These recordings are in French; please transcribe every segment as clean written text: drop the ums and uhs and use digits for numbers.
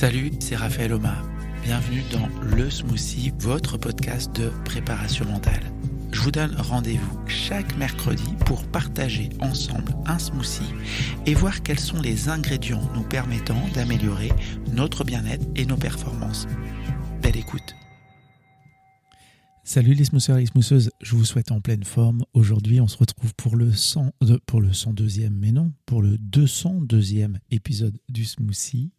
Salut, c'est Raphaël Omar. Bienvenue dans Le Smoothie, votre podcast de préparation mentale. Je vous donne rendez-vous chaque mercredi pour partager ensemble un smoothie et voir quels sont les ingrédients nous permettant d'améliorer notre bien-être et nos performances. Belle écoute. Salut les smoothers et les smootheuses, je vous souhaite en pleine forme. Aujourd'hui, on se retrouve pour le 202e épisode du smoothie.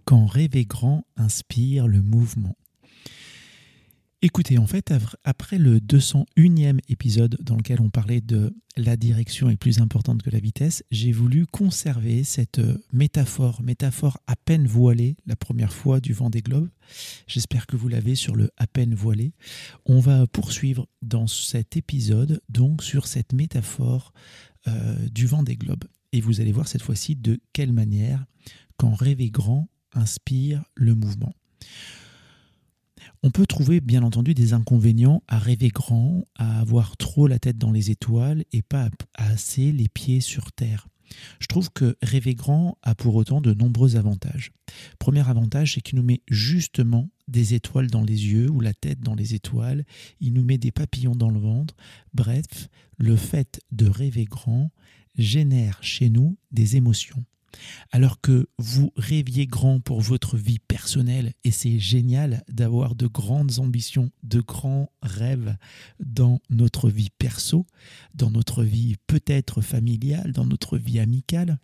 Quand rêver grand inspire le mouvement. Écoutez, en fait, après le 201e épisode dans lequel on parlait de la direction est plus importante que la vitesse, j'ai voulu conserver cette métaphore à peine voilée la première fois du Vendée Globe. J'espère que vous l'avez sur le à peine voilé. On va poursuivre dans cet épisode donc sur cette métaphore du Vendée Globe. Et vous allez voir cette fois-ci de quelle manière, quand rêver grand inspire le mouvement. On peut trouver bien entendu des inconvénients à rêver grand, à avoir trop la tête dans les étoiles et pas assez les pieds sur terre. Je trouve que rêver grand a pour autant de nombreux avantages. Premier avantage, c'est qu'il nous met justement des étoiles dans les yeux ou la tête dans les étoiles. Il nous met des papillons dans le ventre. Bref, le fait de rêver grand génère chez nous des émotions. Alors que vous rêviez grand pour votre vie personnelle et c'est génial d'avoir de grandes ambitions, de grands rêves dans notre vie perso, dans notre vie peut-être familiale, dans notre vie amicale.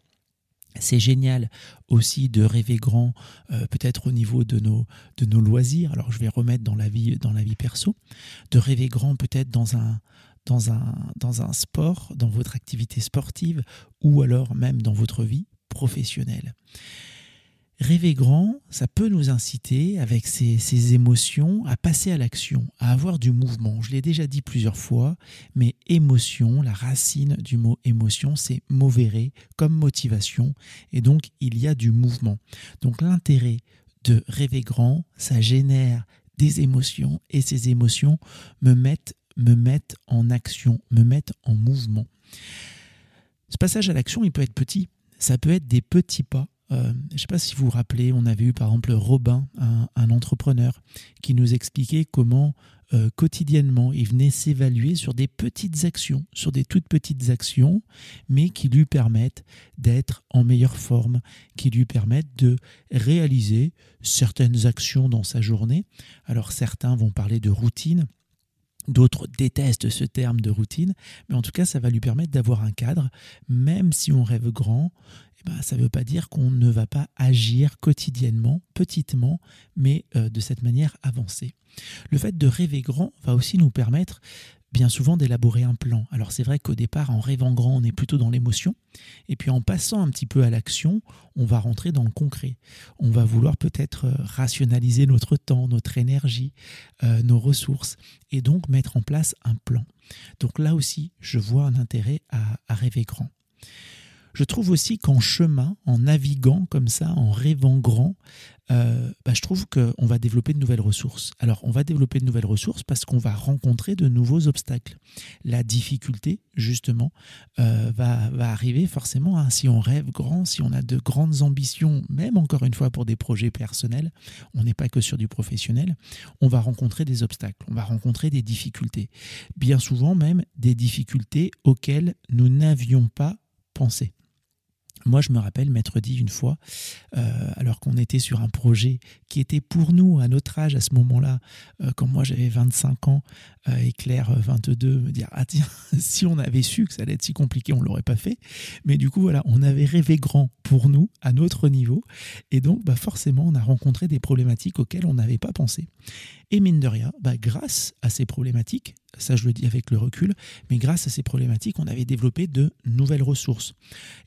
C'est génial aussi de rêver grand, peut-être au niveau de nos loisirs. Alors je vais remettre dans la vie perso, de rêver grand peut-être dans un sport, dans votre activité sportive ou alors même dans votre vie professionnelle. Rêver grand, ça peut nous inciter, avec ces émotions, à passer à l'action, à avoir du mouvement. Je l'ai déjà dit plusieurs fois, mais émotion, la racine du mot émotion, c'est movere, comme motivation, et donc il y a du mouvement. Donc l'intérêt de rêver grand, ça génère des émotions, et ces émotions me mettent en action, me mettent en mouvement. Ce passage à l'action, il peut être petit. Ça peut être des petits pas. Je ne sais pas si vous vous rappelez, on avait eu par exemple Robin, un entrepreneur, qui nous expliquait comment quotidiennement il venait s'évaluer sur des petites actions, sur des toutes petites actions, mais qui lui permettent d'être en meilleure forme, qui lui permettent de réaliser certaines actions dans sa journée. Alors certains vont parler de routine, d'autres détestent ce terme de routine, mais en tout cas, ça va lui permettre d'avoir un cadre. Même si on rêve grand, ça ne veut pas dire qu'on ne va pas agir quotidiennement, petitement, mais de cette manière avancée. Le fait de rêver grand va aussi nous permettre bien souvent d'élaborer un plan. Alors c'est vrai qu'au départ, en rêvant grand, on est plutôt dans l'émotion. Et puis en passant un petit peu à l'action, on va rentrer dans le concret. On va vouloir peut-être rationaliser notre temps, notre énergie, nos ressources, et donc mettre en place un plan. Donc là aussi, je vois un intérêt à rêver grand. Je trouve aussi qu'en chemin, en naviguant comme ça, en rêvant grand, je trouve qu'on va développer de nouvelles ressources. Alors, on va développer de nouvelles ressources parce qu'on va rencontrer de nouveaux obstacles. La difficulté, justement, va arriver forcément. Si on rêve grand, si on a de grandes ambitions, même encore une fois pour des projets personnels, on n'est pas que sur du professionnel, on va rencontrer des obstacles, on va rencontrer des difficultés. Bien souvent même des difficultés auxquelles nous n'avions pas pensé. Moi, je me rappelle m'être dit une fois, alors qu'on était sur un projet qui était pour nous, à notre âge, à ce moment-là, quand moi j'avais 25 ans et Claire 22, me dire « Ah tiens, si on avait su que ça allait être si compliqué, on ne l'aurait pas fait. » Mais du coup, voilà, on avait rêvé grand pour nous, à notre niveau. Et donc, forcément, on a rencontré des problématiques auxquelles on n'avait pas pensé. Et mine de rien, grâce à ces problématiques, ça je le dis avec le recul, mais grâce à ces problématiques, on avait développé de nouvelles ressources.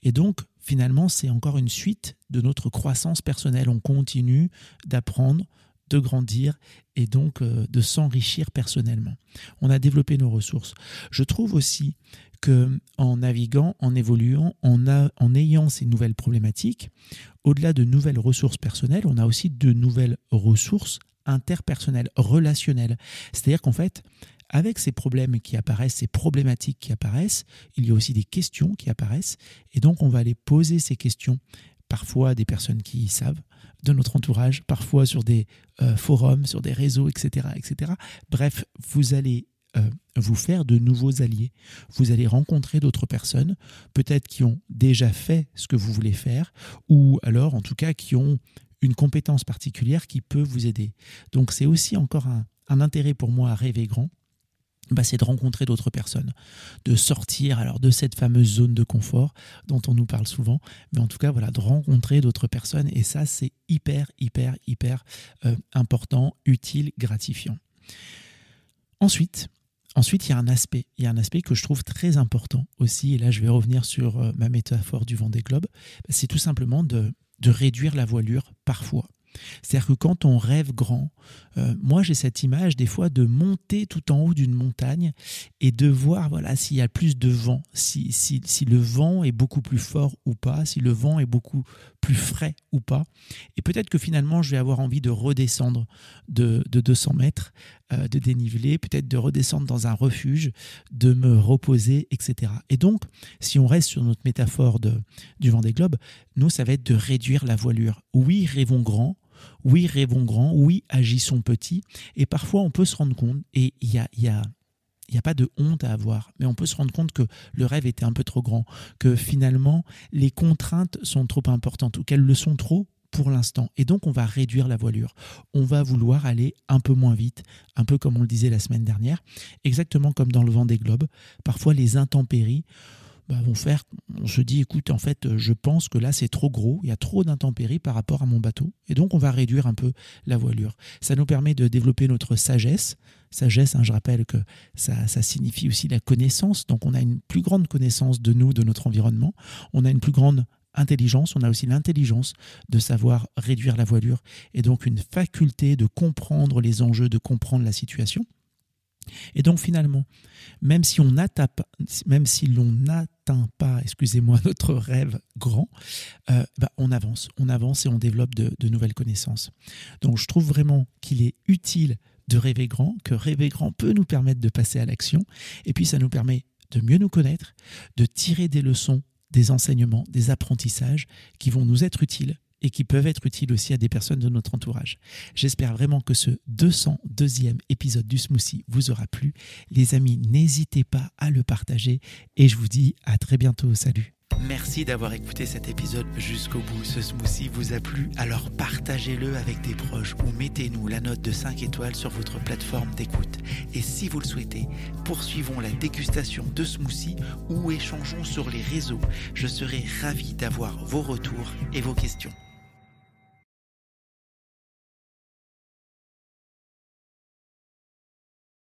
Et donc, finalement, c'est encore une suite de notre croissance personnelle. On continue d'apprendre, de grandir et donc de s'enrichir personnellement. On a développé nos ressources. Je trouve aussi qu'en naviguant, en évoluant, en ayant ces nouvelles problématiques, au-delà de nouvelles ressources personnelles, on a aussi de nouvelles ressources interpersonnelles, relationnelles. C'est-à-dire qu'en fait, avec ces problèmes qui apparaissent, ces problématiques qui apparaissent, il y a aussi des questions qui apparaissent et donc on va aller poser ces questions parfois à des personnes qui savent, de notre entourage, parfois sur des forums, sur des réseaux, etc., etc. Bref, vous allez vous faire de nouveaux alliés. Vous allez rencontrer d'autres personnes, peut-être qui ont déjà fait ce que vous voulez faire, ou alors en tout cas qui ont une compétence particulière qui peut vous aider. Donc c'est aussi encore un intérêt pour moi à rêver grand, c'est de rencontrer d'autres personnes, de sortir alors de cette fameuse zone de confort dont on nous parle souvent, mais en tout cas voilà, de rencontrer d'autres personnes, et ça c'est hyper important, utile, gratifiant. Ensuite, il y a un aspect que je trouve très important aussi, et là je vais revenir sur ma métaphore du Vendée Globe, c'est tout simplement de réduire la voilure parfois. C'est-à-dire que quand on rêve grand, moi j'ai cette image des fois de monter tout en haut d'une montagne et de voir s'il y a plus de vent, si le vent est beaucoup plus fort ou pas, si le vent est beaucoup plus frais ou pas. Et peut-être que finalement je vais avoir envie de redescendre de 200 mètres de dénivelé, peut-être de redescendre dans un refuge, de me reposer, etc. Et donc, si on reste sur notre métaphore du Vendée Globe, nous ça va être de réduire la voilure. Oui, rêvons grand. Oui, rêvons grand, oui, agissons petit. Et parfois, on peut se rendre compte, et il y a pas de honte à avoir, mais on peut se rendre compte que le rêve était un peu trop grand, que finalement, les contraintes sont trop importantes, ou qu'elles le sont trop pour l'instant. Et donc, on va réduire la voilure. On va vouloir aller un peu moins vite, un peu comme on le disait la semaine dernière, exactement comme dans le Vendée Globe. Parfois, les intempéries vont faire, on se dit, écoute, en fait, je pense que là, c'est trop gros, il y a trop d'intempéries par rapport à mon bateau. Et donc, on va réduire un peu la voilure. Ça nous permet de développer notre sagesse. Sagesse, je rappelle que ça signifie aussi la connaissance. Donc, on a une plus grande connaissance de nous, de notre environnement. On a une plus grande intelligence. On a aussi l'intelligence de savoir réduire la voilure. Et donc, une faculté de comprendre les enjeux, de comprendre la situation. Et donc finalement, même si l'on n'atteint pas, notre rêve grand, on avance et on développe de nouvelles connaissances. Donc je trouve vraiment qu'il est utile de rêver grand, que rêver grand peut nous permettre de passer à l'action, et puis ça nous permet de mieux nous connaître, de tirer des leçons, des enseignements, des apprentissages qui vont nous être utiles, et qui peuvent être utiles aussi à des personnes de notre entourage. J'espère vraiment que ce 202e épisode du Smoothie vous aura plu. Les amis, n'hésitez pas à le partager et je vous dis à très bientôt. Salut. Merci d'avoir écouté cet épisode jusqu'au bout. Ce smoothie vous a plu? Alors partagez-le avec des proches ou mettez-nous la note de 5 étoiles sur votre plateforme d'écoute. Et si vous le souhaitez, poursuivons la dégustation de smoothie ou échangeons sur les réseaux. Je serai ravi d'avoir vos retours et vos questions.